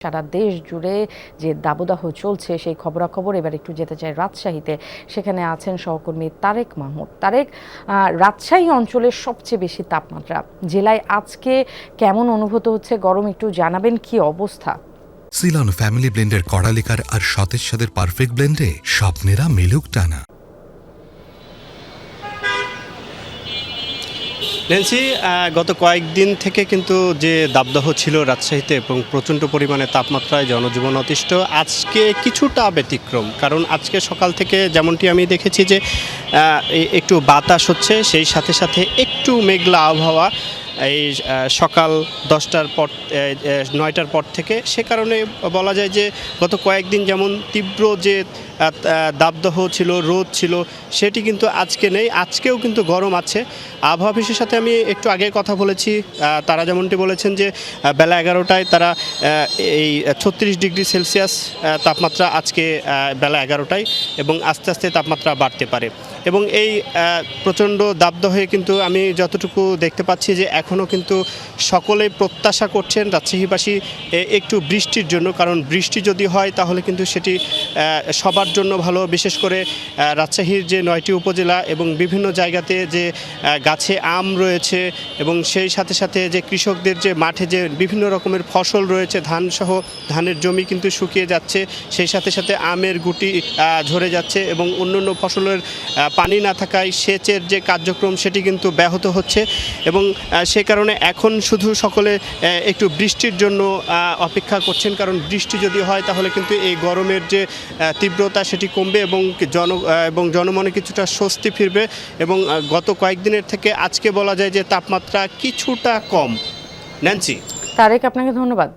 সারা দেশ জুড়ে যে দাবদাহ চলছে সেই খবরাখবর এবার একটু যেতে চাই রাজশাহীতে। সেখানে আছেন সহকর্মী তারেক মাহমুদ। তারেক, রাজশাহী অঞ্চলের সবচেয়ে বেশি তাপমাত্রা, জেলায় আজকে কেমন অনুভূত হচ্ছে গরম একটু জানাবেন, কি অবস্থা? সিলন ফ্যামিলি ব্লেন্ডের কড়ালিকার আর সতেজ স্বাদের পারফেক্ট ব্লেন্ডে স্বপ্নেরা মেলুক টানা। ন্যান্সি, গত কয়েকদিন থেকে কিন্তু যে দাবদাহ ছিল রাজশাহীতে এবং প্রচণ্ড পরিমাণে তাপমাত্রায় জনজীবন অতিষ্ঠ, আজকে কিছুটা ব্যতিক্রম। কারণ আজকে সকাল থেকে যেমনটি আমি দেখেছি যে একটু বাতাস হচ্ছে, সেই সাথে সাথে একটু মেঘলা আবহাওয়া এই সকাল 10টার পর 9টার পর থেকে। সে কারণে বলা যায় যে গত কয়েকদিন যেমন তীব্র যে দাবদাহ ছিল, রোদ ছিল, সেটি কিন্তু আজকে নেই। আজকেও কিন্তু গরম আছে। আবহাওয়া অফিসের সাথে আমি একটু আগে কথা বলেছি, তারা যেমনটি বলেছেন যে বেলা 11টায় তারা এই 36 ডিগ্রি সেলসিয়াস তাপমাত্রা আজকে বেলা 11টায়, এবং আস্তে আস্তে তাপমাত্রা বাড়তে পারে। এবং এই প্রচণ্ড দাবদাহে কিন্তু আমি যতটুকু দেখতে পাচ্ছি যে এখনও কিন্তু সকলেই প্রত্যাশা করছেন রাজশাহীবাসী একটু বৃষ্টির জন্য। কারণ বৃষ্টি যদি হয় তাহলে কিন্তু সেটি সবার জন্য ভালো। বিশেষ করে রাজশাহীর যে 9টি উপজেলা এবং বিভিন্ন জায়গাতে যে গাছে আম রয়েছে, এবং সেই সাথে সাথে যে কৃষকদের যে মাঠে যে বিভিন্ন রকমের ফসল রয়েছে, ধানসহ ধানের জমি কিন্তু শুকিয়ে যাচ্ছে, সেই সাথে সাথে আমের গুটি ঝরে যাচ্ছে, এবং অন্যান্য ফসলের পানি না থাকায় সেচের যে কার্যক্রম সেটি কিন্তু ব্যাহত হচ্ছে। এবং সে কারণে এখন শুধু সকলে একটু বৃষ্টির জন্য অপেক্ষা করছেন। কারণ বৃষ্টি যদি হয় তাহলে কিন্তু এই গরমের যে তীব্রতা সেটি কমবে, এবং জনমনে কিছুটা স্বস্তি ফিরবে। এবং গত কয়েকদিনের থেকে আজকে বলা যায় যে তাপমাত্রা কিছুটা কম। ন্যান্সি। তারেক, আপনাকে ধন্যবাদ।